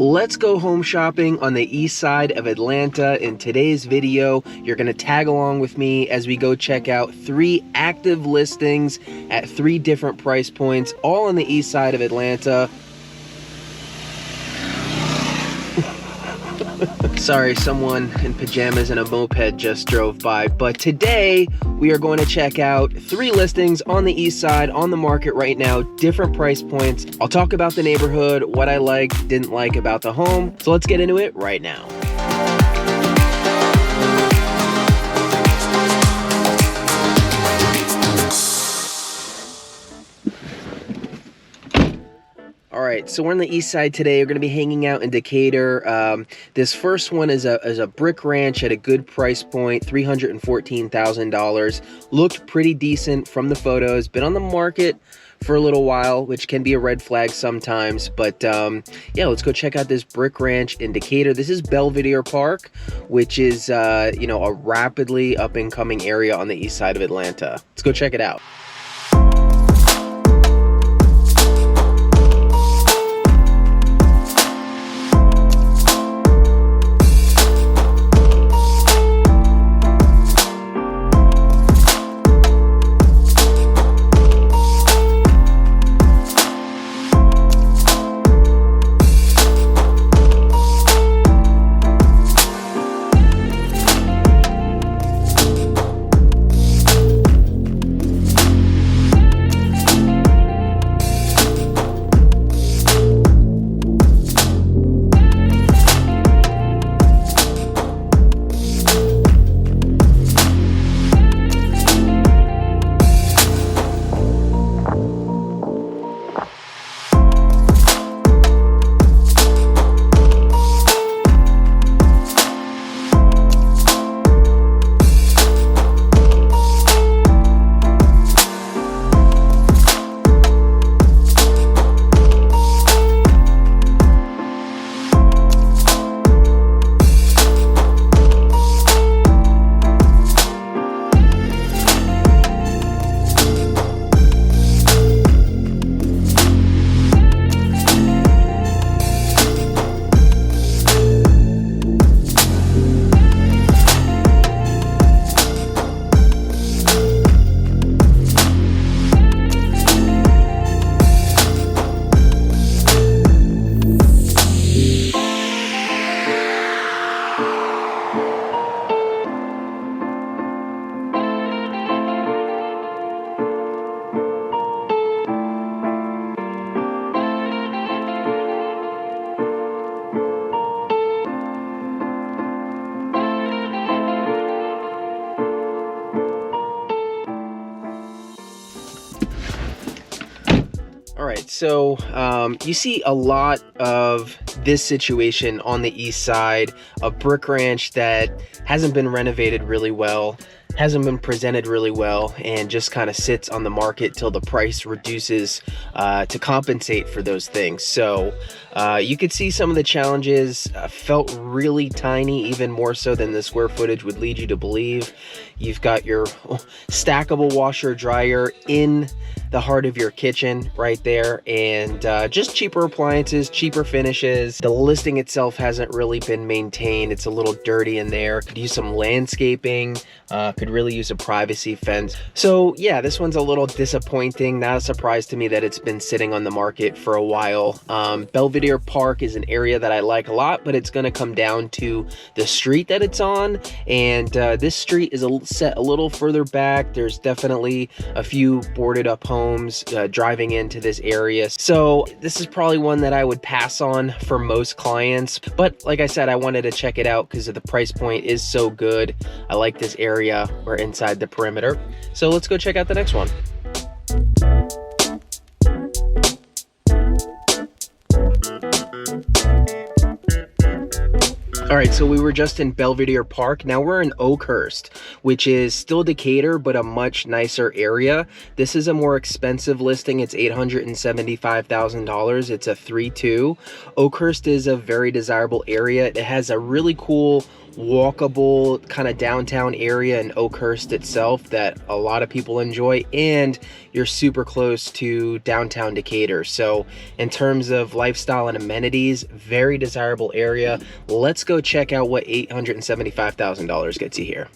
Let's go home shopping on the east side of Atlanta. In today's video, you're gonna tag along with me as we go check out 3 active listings at 3 different price points, all on the east side of Atlanta. Sorry, someone in pajamas and a moped just drove by. But today, we are going to check out 3 listings on the east side, on the market right now, different price points. I'll talk about the neighborhood, what I liked, didn't like about the home. So let's get into it right now. All right, so we're on the east side today. We're going to be hanging out in Decatur. This first one is a brick ranch at a good price point, $314,000. Looked pretty decent from the photos. Been on the market for a little while, which can be a red flag sometimes. But yeah, let's go check out this brick ranch in Decatur. This is Belvedere Park, which is you know, a rapidly up and coming area on the east side of Atlanta. Let's go check it out. All right, so you see a lot of this situation on the east side, a brick ranch that hasn't been renovated really well, hasn't been presented really well, and just kind of sits on the market till the price reduces to compensate for those things. So you could see some of the challenges felt really tiny, even more so than the square footage would lead you to believe. You've got your stackable washer dryer in the heart of your kitchen right there, and just cheaper appliances, cheaper finishes. The listing itself hasn't really been maintained. It's a little dirty in there. Could use some landscaping, could really use a privacy fence. So yeah, this one's a little disappointing. Not a surprise to me that it's been sitting on the market for a while. Belvedere Park is an area that I like a lot, but it's going to come down to the street that it's on, and this street is set a little further back. There's definitely a few boarded up homes driving into this area, so this is probably one that I would pass on for most clients. But like I said, I wanted to check it out because the price point is so good. I like this area. We're inside the perimeter, so let's go check out the next one. All right, so we were just in Belvedere Park. Now we're in Oakhurst, which is still Decatur, but a much nicer area. This is a more expensive listing. It's $875,000. It's a 3-2. Oakhurst is a very desirable area. It has a really cool walkable kind of downtown area in Oakhurst itself that a lot of people enjoy, and you're super close to downtown Decatur. So in terms of lifestyle and amenities, very desirable area. Let's go check out what $875,000 gets you here.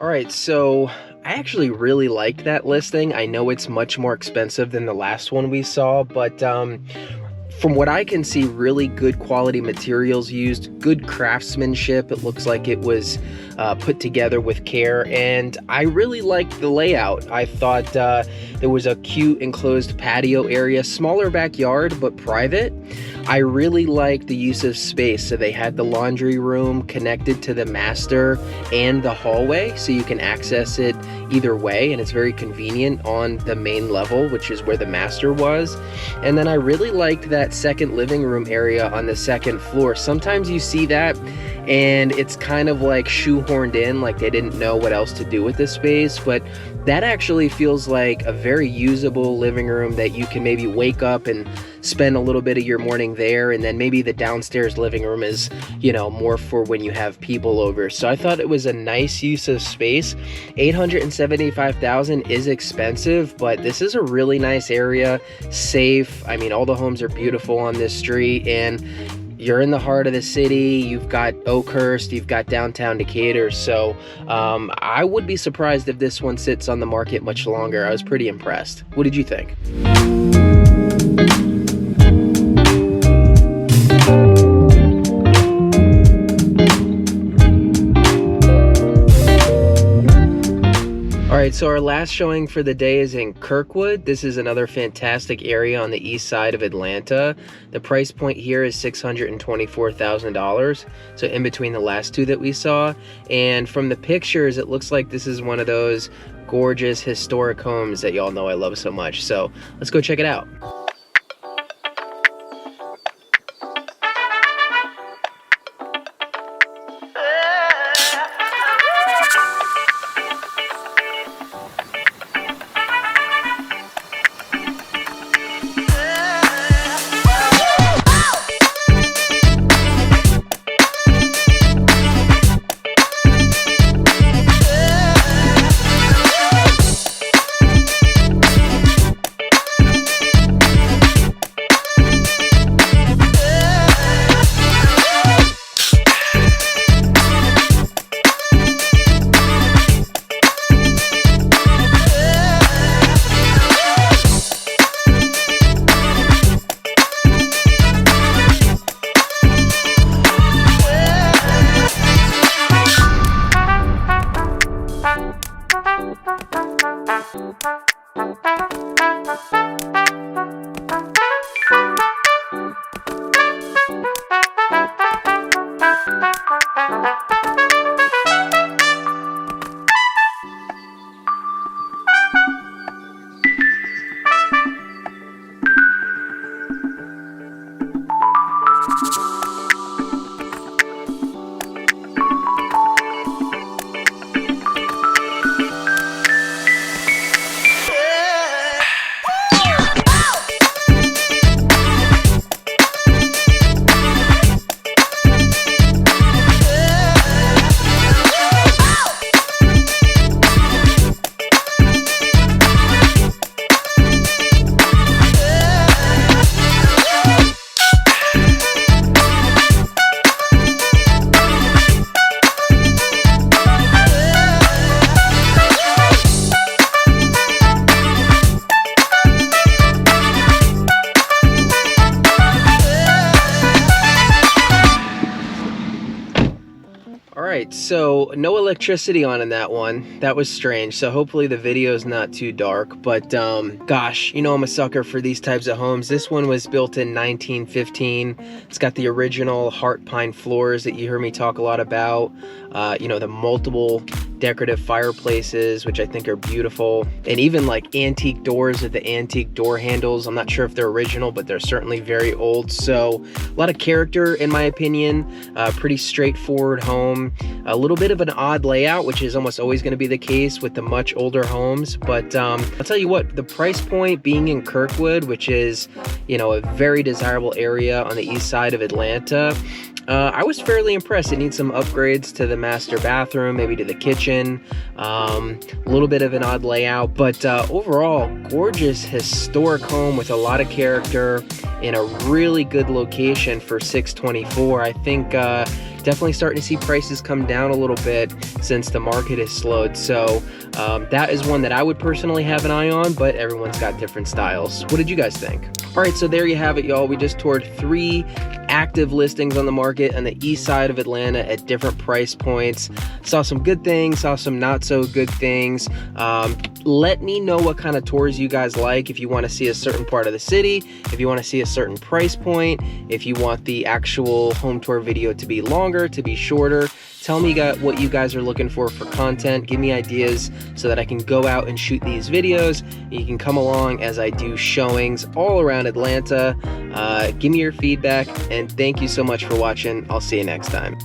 All right, so I actually really liked that listing. I know it's much more expensive than the last one we saw, but from what I can see, really good quality materials used, good craftsmanship. It looks like it was put together with care, and I really liked the layout. I thought there was a cute enclosed patio area, smaller backyard, but private. I really liked the use of space. So they had the laundry room connected to the master and the hallway, so you can access it either way, and it's very convenient on the main level, which is where the master was. And then I really liked that second living room area on the second floor. Sometimes you see that and it's kind of like shoehorned in, like they didn't know what else to do with this space, but that actually feels like a very usable living room that you can maybe wake up and spend a little bit of your morning there, and then maybe the downstairs living room is, you know, more for when you have people over. So I thought it was a nice use of space. $875,000 is expensive, but this is a really nice area, safe. I mean, all the homes are beautiful on this street, and you're in the heart of the city. You've got Oakhurst, you've got downtown Decatur. So I would be surprised if this one sits on the market much longer. I was pretty impressed. What did you think? All right, right, so our last showing for the day is in Kirkwood. This is another fantastic area on the east side of Atlanta. The price point here is $624,000, so in between the last two that we saw. And from the pictures, it looks like this is one of those gorgeous historic homes that y'all know I love so much. So let's go check it out. Alright, so no electricity on in that one. That was strange, so hopefully the video is not too dark, but gosh, you know I'm a sucker for these types of homes. This one was built in 1915. It's got the original heart pine floors that you heard me talk a lot about. You know, the multiple decorative fireplaces, which I think are beautiful, and even like antique doors with the antique door handles. I'm not sure if they're original, but they're certainly very old. So a lot of character in my opinion. Pretty straightforward home, a little bit of an odd layout, which is almost always going to be the case with the much older homes. But I'll tell you what, the price point being in Kirkwood, which is, you know, a very desirable area on the east side of Atlanta, I was fairly impressed. It needs some upgrades to the master bathroom, maybe to the kitchen, a little bit of an odd layout, but overall, gorgeous historic home with a lot of character in a really good location for $624,000. I think definitely starting to see prices come down a little bit since the market has slowed. So that is one that I would personally have an eye on, but everyone's got different styles. What did you guys think? All right, so there you have it, y'all. We just toured 3 active listings on the market on the east side of Atlanta at different price points. Saw some good things, saw some not so good things. Let me know what kind of tours you guys like. If you want to see a certain part of the city, if you want to see a certain price point, if you want the actual home tour video to be longer, to be shorter. Tell me what you guys are looking for content. Give me ideas so that I can go out and shoot these videos. You can come along as I do showings all around Atlanta. Give me your feedback, and thank you so much for watching. I'll see you next time.